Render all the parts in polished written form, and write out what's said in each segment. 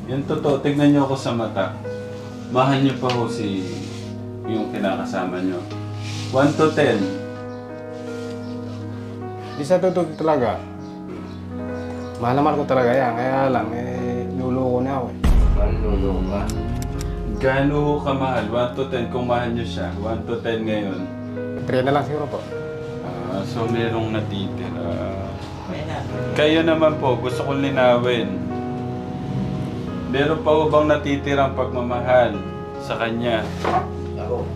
Yung totoo, tignan niyo ako sa mata. Mahal niyo pa ho si yung kinakasama niyo. 1 to 10. Di sa totoo talaga. Mahal naman ko talaga yan. Kaya lang, luloko na ako eh. Manluloko ka. Gaano ho kamahal? 1 to 10 kung mahal niyo siya. 1 to 10 ngayon. 3 na lang siguro po. So merong natitira. Kayo naman po, gusto kong linawin. Meron pa ho bang natitirang pagmamahal sa kanya? Ako.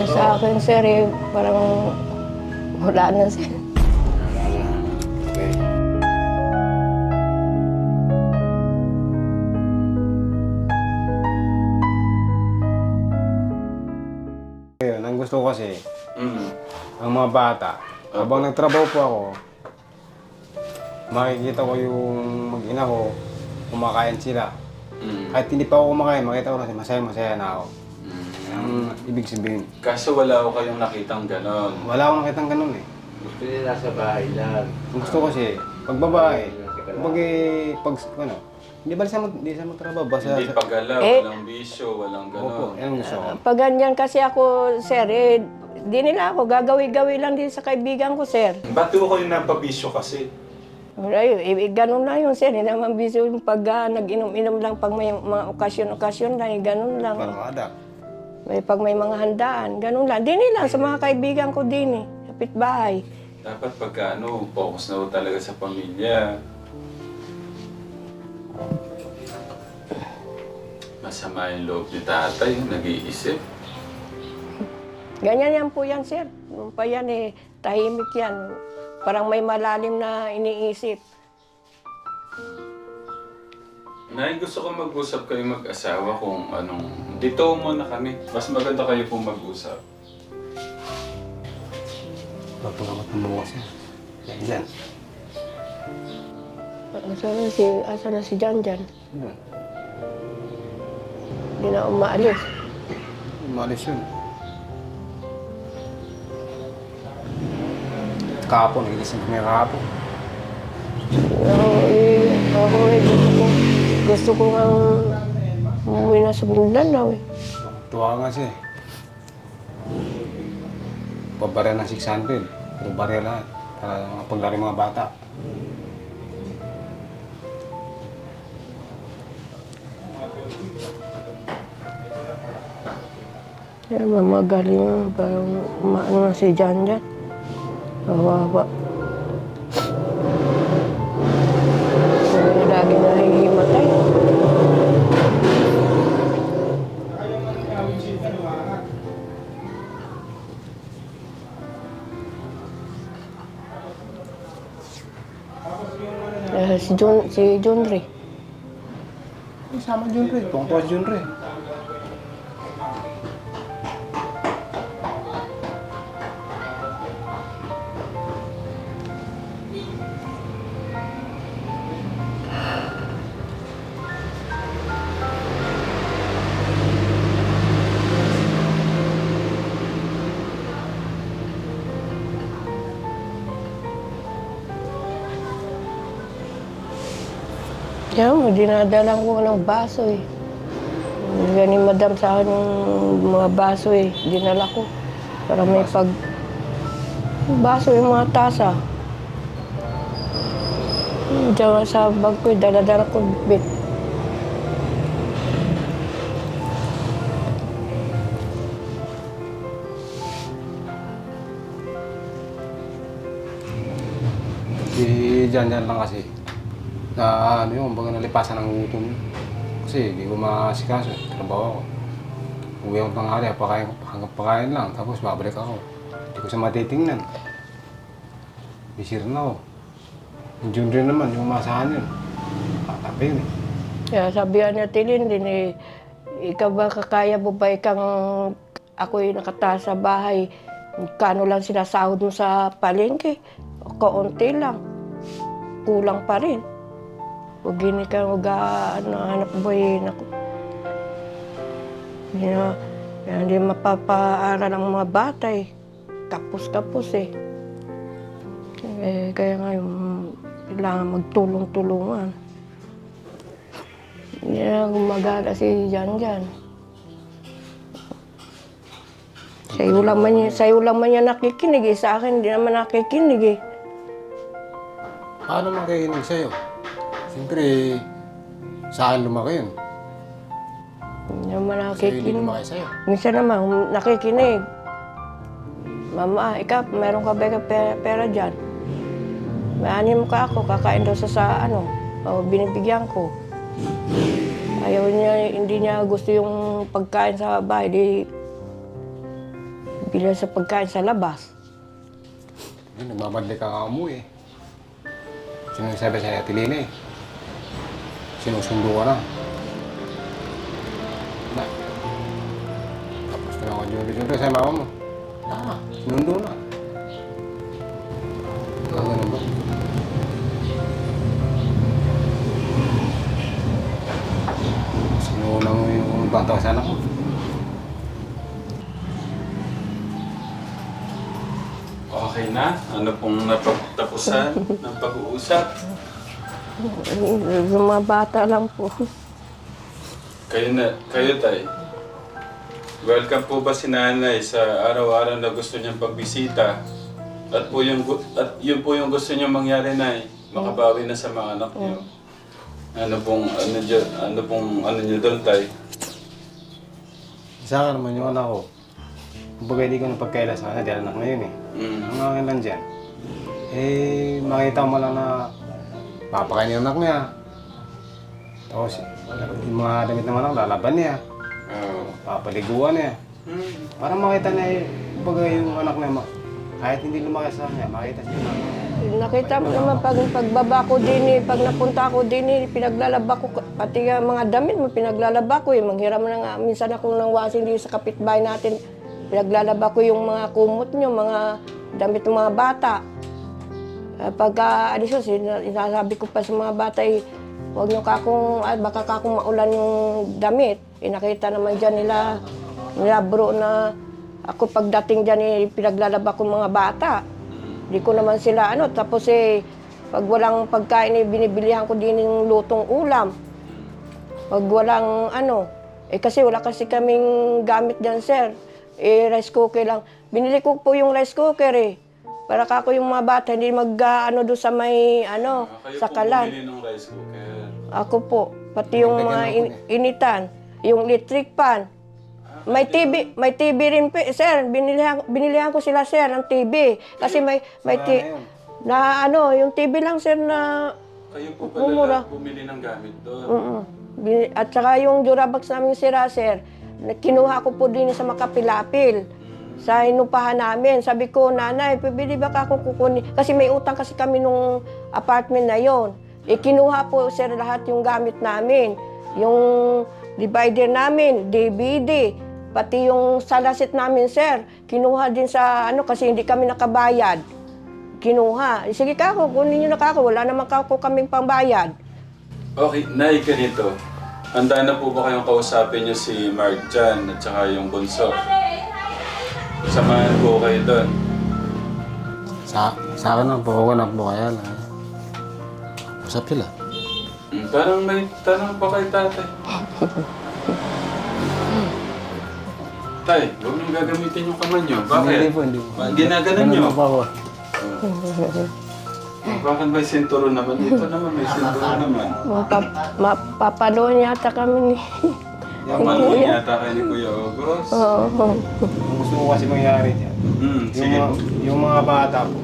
Sa akin, sir, parang wala na, sir. Okay. Ngayon, ang gusto ko kasi, Mm. ang mga bata, habang nagtrabaho po ako, makikita ko yung mag-ina ko, kumakain sila. Mm. Kahit hindi pa ako kumakain, makita ko na masaya-masaya na ako. Ang ibig sabihin, Kaso wala ko kayong nakitang ganon. wala akong makitang ganun eh. Gusto nila sa bahay lang. Ang gusto ko kasi, pag babae, hindi ba di sa magtrabaho, basta Hindi pagalaw, Eh. walang bisyo, walang Opo, ganon. yan ang gusto ko. Pag ganyan kasi ako, sir, di nila ako gagawi-gawi lang din sa kaibigan ko, sir. Ba't ko kayo napabisyo kasi? Ganun lang yun, sir. Hindi naman busy yung pag nag-inom-inom lang pag may mga okasyon-okasyon lang, ganun lang. Para maadak. Pag may mga handaan, ganun lang. Dini lang sa mga kaibigan ko din kapitbahay. Dapat pagka focus na ho talaga sa pamilya. Masama yung loob ni tatay, nag-iisip. Ganyan yan po yan, sir. Nung pa yan tahimik yan. Parang may malalim na iniisip. Nay, gusto ko mag-usap kayo mag-asawa kung anong... Dito muna kami. Mas maganda kayo pong mag-usap. Pagpagamat ng bukas yan. Yan. Asa na si Janjan? Yan. Hindi na umaalis. Umalis yun. Kahapon, nagigising kami kahapon. Ako gusto ko nga umuwi na sa Mindanao . Tuwa nga siya eh. Pabarya ng 600. Puro barya lahat. Para makapaglari mga bata. Kaya mamagaling parang umaano na si Janjan. Kawawa. Lagi nahihimatay. Si Junri. Sama Junre. Tuwang-tuwa si Junre. Kaya mo, dinadala ko ng baso . Bigyan ni Madam sa akin yung mga baso . Dinala ko. Para may baso yung mga tasa. Diyan sa bag ko, dala-dala ko bit. Si Janjan lang kasi. Na ano yun, baga nalipasan ng gutom yun. Kasi hindi ko maasikaso. Trabaho ako. Uwi akong tanghali, hanggang pakain lang. Tapos babalik ako. Hindi ko siya matitingnan. Bisir na ako. Yung Junre naman, yung umasahan yun. Katabi yun eh. Kaya sabihan niya, Tilin din ikaw ba kakaya mo ba ako'y nakataas sa bahay, kano lang sinasahod mo sa palengke? Kaunti lang. Kulang pa rin. Huwag gini ka hanap buhay. Hindi mapapaaral ang mga bata . Kapos-kapos . Kaya ngayon, kailangan magtulong-tulungan. Hindi na gumagala si Jan Jan. Sa'yo lang man niya nakikinig eh. Sa akin, hindi naman nakikinig eh. Paano makikinig sa'yo? Siyempre, sa akin lumaki yun. Hindi naman Sa'yo hindi nakikinig. lumaki sa'yo. Minsan naman, nakikinig. Mama, ikaw, meron ka ba pera dyan? May anim ka ako, kakain daw sa ano, o binibigyan ko. Ayaw niya, hindi niya gusto yung pagkain sa bahay, di bila sa pagkain sa labas. Nagmamadali ka nga mo eh. Sino nagsabi sa'yo, Tilina eh? Sinusundo ka na. Na. Tapos na ako dyan sa'yo mama mo. Sinundo na. Ganun ba? Sinuna mo yung bata sa anak mo. Okay na? Ano pong napagtapusan ng pag-uusap? Yung mga bata lang po. Kayo tay. Welcome po ba si nanay sa araw-araw na gusto niyang pagbisita? At yun po yung gusto niyang mangyari, nay. Makabawi na sa mga anak niyo. Ano pong niyo doon, tay? Sa akin naman yung anak ko. Kumbaga hindi ko napagkaila sa kanya dahil anak na yun eh. Ang akin lang dyan. Eh, makita mo lang na papakain yung anak niya. Tapos, yung mga damit naman ako, lalaban niya. Papaliguan niya. Para makita niya eh, kumbaga yung anak niya, kahit hindi lumaki sa kanya, makita siya na. Nakita mo naman pagbaba ko din eh, pag napunta ko din eh, pinaglalaba ko, pati nga mga damit mo, pinaglalaba ko eh. Manghiram na nga, minsan ako ng washing dito sa kapitbahay natin. Pinaglalaba ko yung mga kumot nyo, mga damit ng mga bata. Pagka alis ko, sinasabi ko pa sa mga bata eh, huwag nyo baka kakong maulan yung damit. Nakita naman dyan nila bro na ako pagdating dyan eh, pinaglalaba ko mga bata. Di ko naman sila tapos eh, pag walang pagkain eh, binibilihan ko din yung lutong ulam. Pag walang kasi wala kasi kaming gamit dyan, sir. Rice cooker lang. Binili ko po yung rice cooker eh. Para kako yung mga bata, hindi doon sa may, sa kalan. Kayo po bumili ng rice cooker. Ako po, pati yung mga initan, yung electric pan. May TV rin po, sir. Binilihan ko sila, sir, ng TV. Kasi may yung TV lang, sir, na Kayo po pala bumili ng gamit doon. At saka yung Durabox namin sira, sir, kinuha ko po din sa Makapilapil. Sa inupahan namin. Sabi ko, nanay, pwede ba ako kukunin? Kasi may utang kasi kami nung apartment na yon. Kinuha po, sir, lahat yung gamit namin. Yung divider namin, DVD, pati yung salasit namin, sir. Kinuha din sa kasi hindi kami nakabayad. Kinuha. Sige kako, kunin nyo na kako. Wala naman kako kaming pambayad. Okay, nay, ganito. Handa na po ba kayong kausapin niyo si Mark dyan at saka yung bunso? Samahan po kayo doon. Sa akin lang po, ako na po kaya lang. Usap sila. Parang may tanong pa kay tatay. Tay, huwag nang gagamitin yung kamay niyo. Bakit? Hindi po. Ginaganan niyo. Ganun pa po. Bakit may sinturo naman? Ito naman may sinturo naman. Papaloon yata kami ni... Paano yata kayo ni Kuya August? Oo. Ang gusto ko kasi mangyari dyan. Sige po. Yung mga bata po,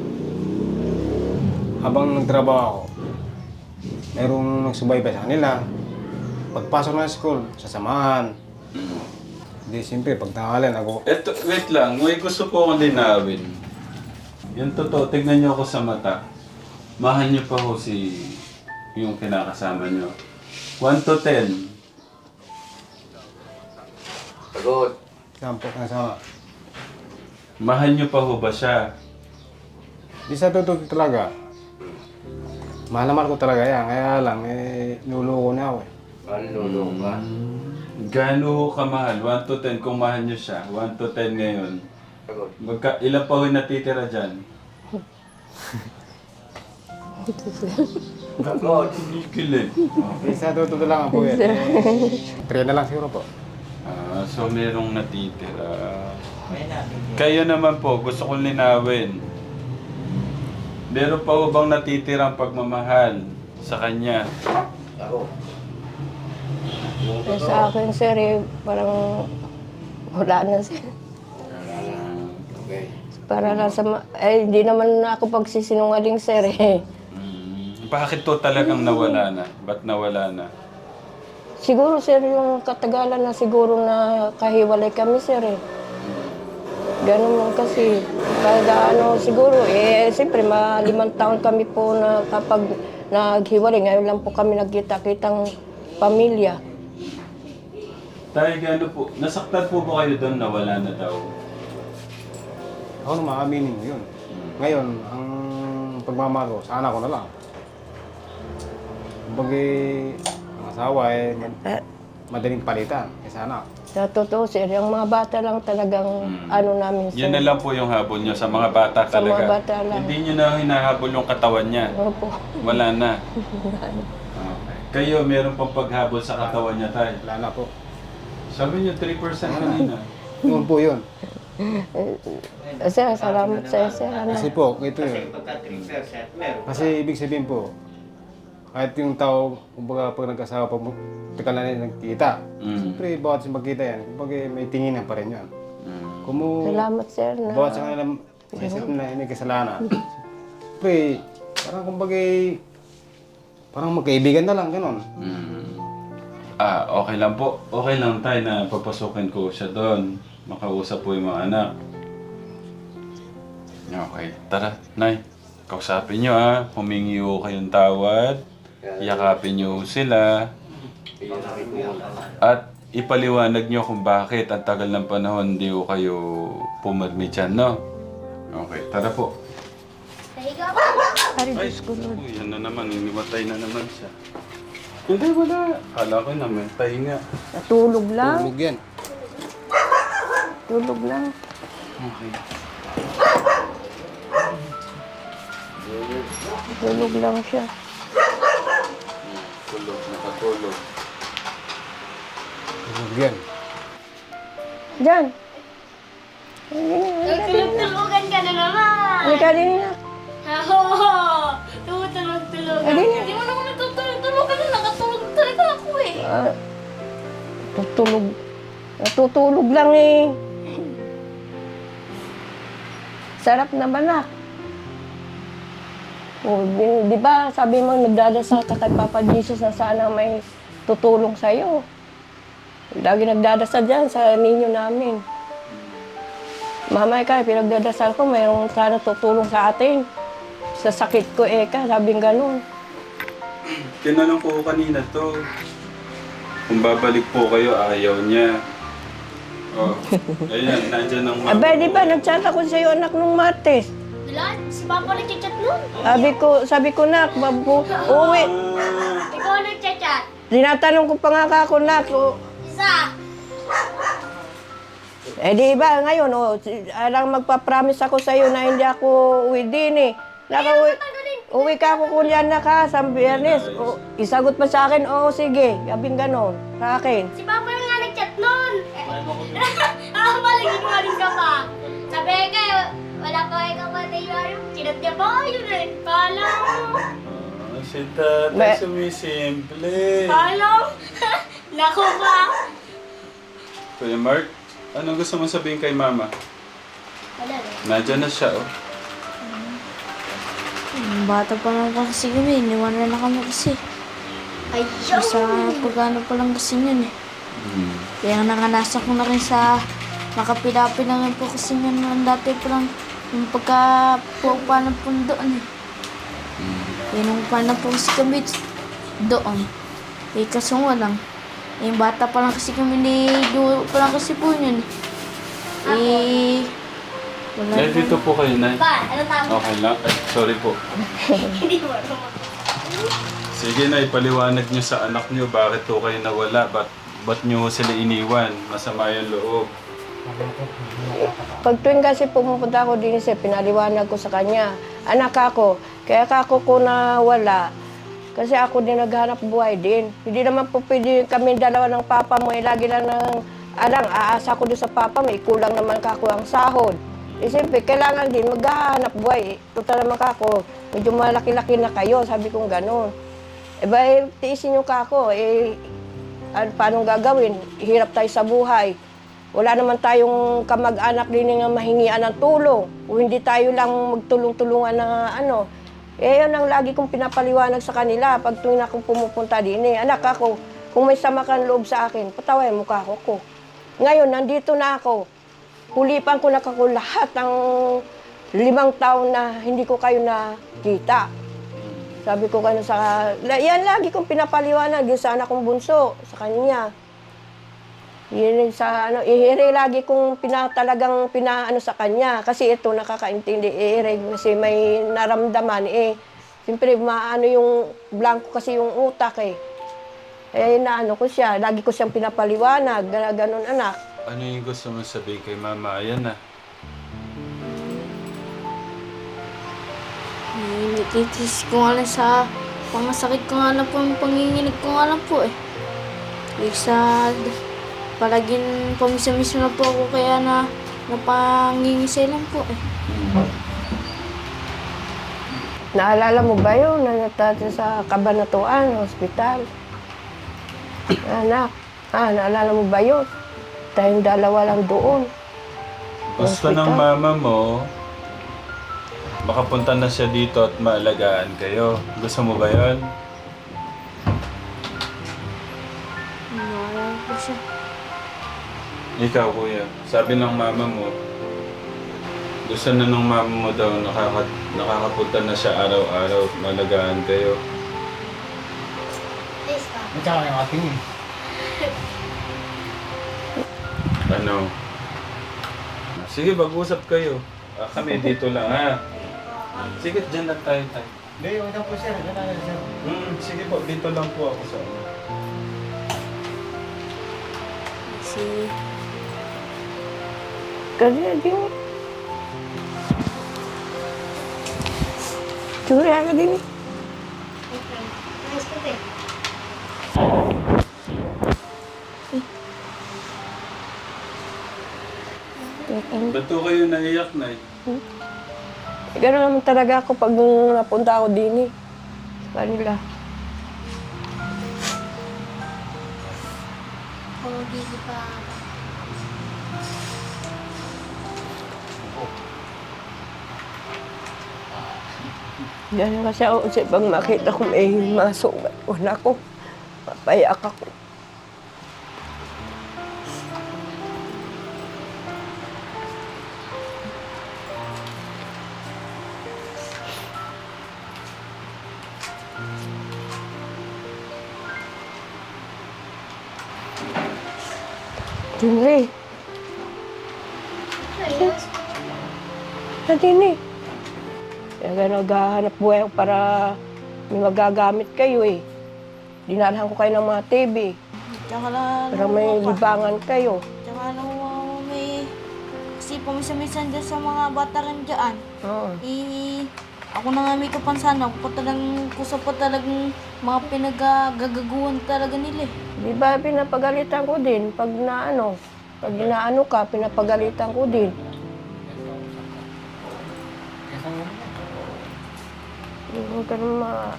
habang nagtrabaho ako, merong nagsubaybay sa kanila. Pagpasok ng school, sasamahan. Hindi, siyempre, pag tangalan ako, Eto, wait lang. May gusto po akong linawin. Yung totoo, tignan niyo ako sa mata. Mahal niyo pa ho yung kinakasama niyo. 1 to 10. Pagod. sampok na sama. Mahal niyo pa ho ba siya? Di sa totoo talaga. Mahal na mahal ko talaga yan. Kaya lang, nuloko na ako eh. Manlulong ka. Gaano ho kamahal? 1 to 10 kung mahal niyo siya. 1 to 10 ngayon. Pagod. Ilan pa ho yung natitira dyan? Pagod. Tumigil Isa tututo lang po yan. 3 na lang siguro po. So merong natitira. Kayo naman po, gusto kong linawin. Meron pa ho bang natitirang pagmamahal sa kanya? Ako. Sa akin, sir, parang wala na, sir. Okay. Para lang sa... hindi naman ako pagsisinungaling, sir, eh. Bakit to talagang nawala na? Ba't nawala na? Siguro, sir, yung katagalan na siguro na kahiwalay kami, sir, eh. Ganun man kasi. Kada siguro, siyempre, 5 taon kami po na kapag naghiwalay. Ngayon lang po kami nagkita-kitang pamilya. Tayo gano po, nasaktan po ba kayo doon na wala na daw? Ako naman, aminin mo yun. Ngayon, ang pagmamahal ko, sa anak ko na lang. Kumbaga, ang asawa madaling palitan kaysa anak. Sa totoo, sir, yung mga bata lang talagang namin, sir. Yun na lang po yung habol nyo sa mga bata Sa talaga. mga bata lang. Hindi nyo na hinahabol yung katawan niya. Opo. Wala na. Okay. Kayo, meron pang paghabol sa katawan niya tayo. Wala na po. Sabi niyo 3% kanina. Yun po yun. Sir, salamat sa sir. Kasi po, ito yun. Kasi ibig sabihin po, kahit yung tao, kumbaga pag nag-asawa pa mo, tagal na rin nagkita. Siyempre, bawat sa magkita yan, kumbaga may tinginan pa rin yan. Kung Salamat, sir. bawat sa kanila, isip na hindi kasalanan. Siyempre, parang kumbaga, parang magkaibigan na lang, gano'n. Okay lang po. Okay lang tayo na papasukin ko siya doon. Makausap po yung mga anak. Okay, tara, Nay. Kausapin nyo humingi ho kayong tawad. Yakapin nyo sila. At ipaliwanag nyo kung bakit ang tagal ng panahon hindi ho kayo pumirmi dyan, no? Okay, tara po. Ay, Diyos ko, Lord. Uy, yan na naman. Iniwatay na naman siya. Hindi, wala. Kala ko namatay nga. Natulog lang. Tulog yan. Tulog lang. Okay. Tulog lang siya. Tulog, nakatulog. Tulog yan. Diyan. Tulog-tulugan ka na naman! Halika din na. Oo! Tutulog-tulugan. Alin? Hindi mo naman natutulog ka na. Nakatulog talaga ako eh. Tutulog. Natutulog lang eh. Sarap naman na. Di ba sabi mo nagdadasal ka kay Papa Jesus na sana may tutulong sa'yo. Lagi nagdadasal dyan sa ninyo namin. Mama, pinagdadasal ko, mayroong sana tutulong sa atin. Sa sakit ko, sabing ganun. Tinanong ko kanina to. Kung babalik po kayo, ayaw niya. Oh, ayan, nandyan ang mama. Abay, di ba, nag-chat ako sa'yo, anak, nung Martes. Wala, si Papa nagchat nun. Sabi ko, nak, babu, uwi. Ikaw nagchat. Tinatanong ko pa nga ako, nak, Isa. di ba, ngayon, alang magpa-promise ako sa'yo na hindi ako uwi din eh. Uwi ka ako kunyan na ka sa Biyernes. Isagot pa sa akin, sige, sabing ganon, sa akin. Si Papa nga nagchat nun. Maling ka pa. Sabi ka, wala pa kayo kapatid yun. Chinat niya pa kayo rin. Kala mo. Si tatay sumisimple. Kala mo. Naku pa. Kuya Mark, anong gusto mo sabihin kay mama? Wala rin. Nandyan na siya, oh. Bata pa lang kasi kami, iniwanan na kami kasi. Ay, Sa pagkano pa lang kasi yun eh. Kaya nanganasa ko na rin sa makapilapi na rin po kasi yun dati pa lang yung pagka-pupa ng po doon eh. Kaya nung paano po kasi kami doon. Kaso nga lang. Yung bata pa lang kasi kami duo pa lang kasi po yun eh. Wala Nay, dito po kayo, Nay. Ba, ano tama? Okay lang. Ay, sorry po. Hindi mo naman. Sige na, ipaliwanag nyo sa anak nyo bakit to kayo nawala. Ba't nyo sila iniwan? Masama yung loob. Pag tuwing kasi pumupunta ako din pinaliwanag ko sa kanya, anak ako, kaya ako ko na wala, Kasi ako din naghanap buhay din. Hindi naman po pwede kami dalawa ng papa mo. Lagi lang ng aasa ko din sa papa mo. Kulang naman kako ang sahod. Siyempre, kailangan din maghahanap buhay. Total naman kako, medyo malaki-laki na kayo. Sabi kong gano'n. Tiisin yung kako. Paano gagawin? Hirap tayo sa buhay. Wala naman tayong kamag-anak din nga mahingian ng tulong. O hindi tayo lang magtulong-tulungan na yun ang lagi kong pinapaliwanag sa kanila pag tuwing akong pumupunta din. Anak ako, kung may sama kang loob sa akin, pataway mo ka ko. Ngayon, nandito na ako. Hulipan ko na kako lahat ng 5 taon na hindi ko kayo nakita. Sabi ko kayo yan lagi kong pinapaliwanag din sa anak kong bunso, sa kanya. Yun sa lagi kong talagang pinaano sa kanya kasi ito nakakaintindi kasi may naramdaman Siyempre maano yung blanco kasi yung utak naano ko siya, lagi ko siyang pinapaliwanag, ganun anak. Ano yung gusto mo sabihin kay Mama? Ayan na. Nititis ko nga lang sa pangasakit ko nga lang po, yung panginginig ko nga lang po palaging pamisa-misa na po ako kaya napangingisay lang po Naalala mo ba yun na natata sa Kabanatuan, hospital? Anak, naalala mo ba yun? Tayong dalawa lang doon. Gusto ng mama mo, makapunta na siya dito at maalagaan kayo. Gusto mo ba yun? Naalala ko siya. Ikaw, kuya. Sabi ng mama mo, gusto na ng mama mo daw nakakapunta na siya araw-araw, malagaan kayo. Please ka. At saka yung ating Ano? Sige, mag-usap kayo. Kami dito lang, ha? Sige, dyan lang tayo. Hindi, yung po sir. Sir. Sige po, dito lang po ako sa ano. Kasi din. Curi ka din. Okay. Nice ko eh. Ba't po kayo naiyak na Gano'n naman talaga ako pag napunta ako din sa kanila. Hindi pa. Ganun kasi ako kasi pag makita ko may masugat, wala ko. Mapayak ako. Dinri. Ayos. Sa Dinri. Kaya naghahanap buhay ako para may magagamit kayo Dinalhan ko kayo ng mga TV. Tsaka Para may libangan kayo. Tsaka may... Kasi pamisa-misan dyan sa mga bata rin dyan. Oo. Ako na nga may kapansanan. Kusa pa talagang mga pinagagaguhan talaga nila Di ba pinapagalitan ko din pag inaano ka, pinapagalitan ko din. Huwag ka naman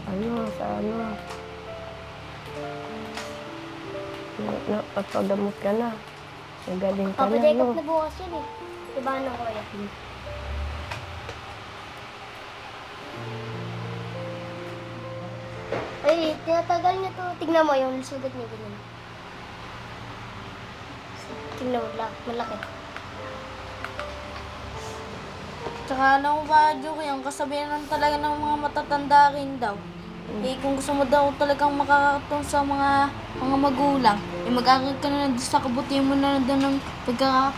napagamot ka na. Nagaling ka na, Papacheck up na bukas yun Diba ano ko Ay, tinatagal niya to. Tignan mo yung sugat niya ganyan. Tignan mo lang, malaki. Tsaka alam mo ba, Joke, yung kasabihan talaga ng mga matatanda rin daw. Kung gusto mo daw talagang makakatulong sa mga magulang, mag-aaral ka na doon sa kabutihan mo na doon ng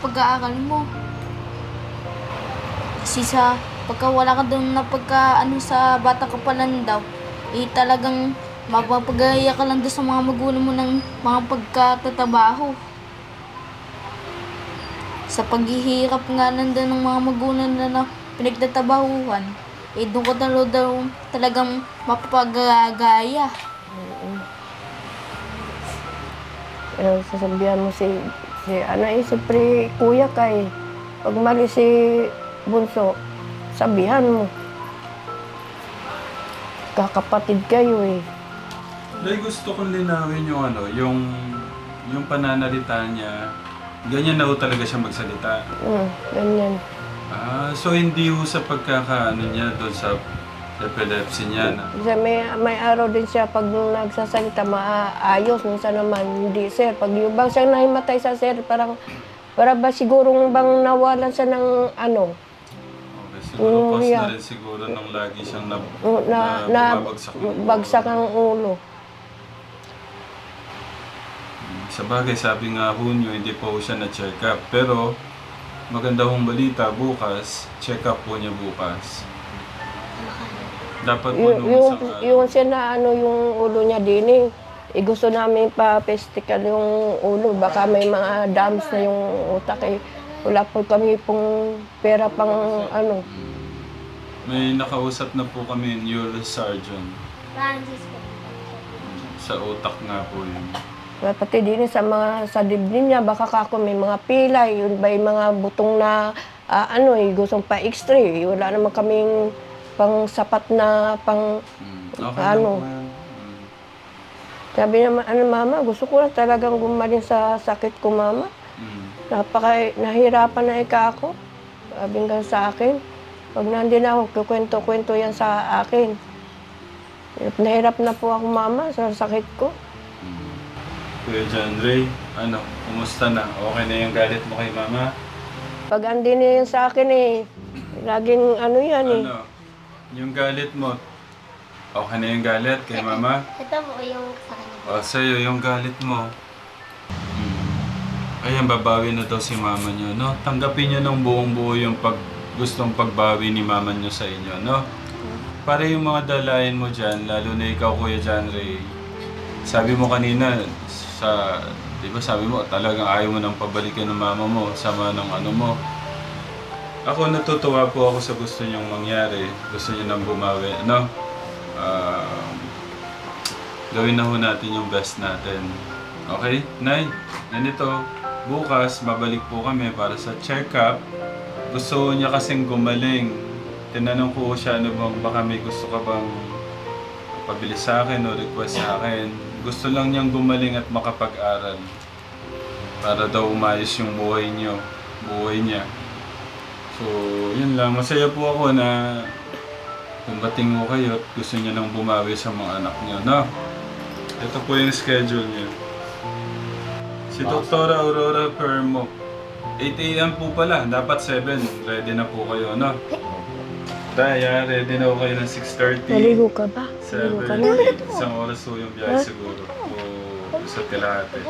pag-aaral mo. Kasi pagka wala ka doon na sa bata ka pa lang daw, talagang mapapagaya ka lang doon sa mga magulang mo ng mga pagkatatrabaho. Sa paghihirap nga nandun ng mga magulang na pinagtatabahuhan, eh doon ko daw talagang mapapagagaya. Sasabihan mo si siyempre kuya kay pag mali si Bunso, sabihan mo. Kakapatid kayo eh. Nay, gusto kong linawin yung pananalita niya. Ganyan na ho talaga siya magsalita. Ganyan. So hindi ho sa pagkakaano niya doon sa epilepsy niya na. Kasi may araw din siya pag nagsasalita maayos, minsan naman hindi sir. Pag yung bang siya nahimatay sa sir, para ba sigurong bang nawalan siya ng ano? Okay, siguro cause na rin siguro nang lagi siyang bumabagsak. Bagsak ang ulo. Sa bagay, sabi nga Hunyo, hindi po siya na-check up. Pero maganda hong balita, bukas, check up po niya bukas. Dapat po Yung siya na yung ulo niya din gusto namin pa-pestical yung ulo. Baka may mga dams na yung utak Wala po kami pong pera pang May nakausap na po kami neurosurgeon. Francis po. Sa utak nga po yun. Pati din sa dibdib niya, baka kako may mga pilay, yun ba yung mga butong na gustong pa-x-ray. Wala naman kaming pang sapat na pang Okay lang po yan. Sabi naman, mama, gusto ko lang talagang gumaling sa sakit ko, mama. Nahirapan na ako. Sabi nga sa akin, pag nandun ako, kukwento-kwento yan sa akin. Nahirap na po ako, mama, sa sakit ko. Kuya John Ray, kumusta na? Okay na yung galit mo kay mama? Pag andin niya yan sa akin laging yan Yung galit mo, okay na yung galit kay mama? Ito po yung sa kanya. Sa'yo, yung galit mo. Ayan, babawi na daw si mama niyo, no? Tanggapin niyo ng buong buo yung gustong pagbawi ni mama niyo sa inyo, no? Para yung mga dalayan mo dyan, lalo na ikaw, Kuya John Ray, sabi mo kanina, di ba sabi mo, talagang ayaw mo nang pabalikan ng mama mo, sama ng mo. Ako natutuwa po ako sa gusto niyong mangyari, gusto niyo nang bumawi, no? Gawin na ho natin yung best natin. Okay? Nay, ganito, bukas babalik po kami para sa check-up. Gusto niya kasing gumaling. Tinanong ko siya, baka may gusto ka bang pabili sa akin o request sa akin. Gusto lang niyang gumaling at makapag-aral. Para daw umayos yung buhay niya. So, yun lang. Masaya po ako na kumbating mo kayo at gusto niya nang bumawi sa mga anak niyo, no? Ito po yung schedule niya. Si Dr. Aurora Permo. 8 a.m. po pala. Dapat 7. Ready na po kayo, no? Daya, ready na po kayo ng 6:30. Naligo ka ba? 7. Isang oras po yung biyahe siguro. O sa Telate.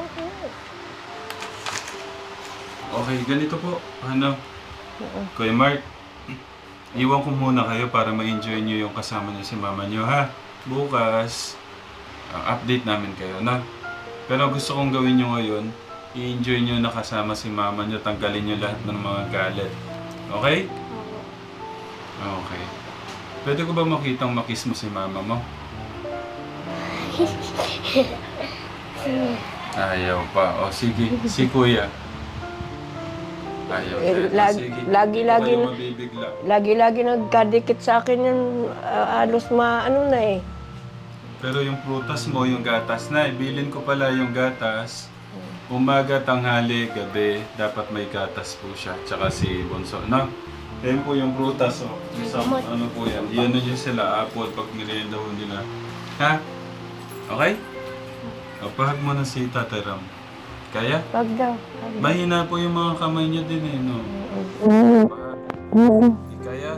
Okay, ganito po. Kuya Mark, iwan ko muna kayo para ma-enjoy nyo yung kasama nyo si mama nyo, ha? Bukas, update namin kayo, na? Pero gusto kong gawin nyo ngayon, i-enjoy nyo na kasama si mama nyo, tanggalin nyo lahat ng mga galit. Okay? Okay. Pwede ko ba makitang makiss mo si mama mo? Ayaw pa. O sige, si kuya. Ayaw. Sige. Lagi-lagi Huwag kayo mabibigla. Lagi-lagi nagkadikit sa akin yan. Halos Pero yung prutas mo, yung gatas na, bilin ko pala yung gatas. Umaga, tanghali, gabi, dapat may gatas po siya. Tsaka si Bunso, no? Yan po yung prutas, oh. Isang, po yan. Iyan nyo sila, apple, pag merienda ho nila. Ha? Okay? O, pahag mo na si Tatay Ram. Kaya? Wag daw. Mahina po yung mga kamay niya din, no? Pahag. Kaya?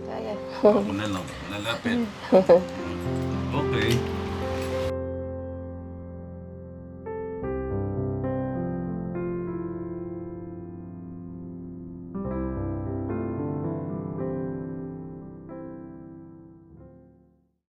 Kaya. Ako na lang, nalapit. Okay.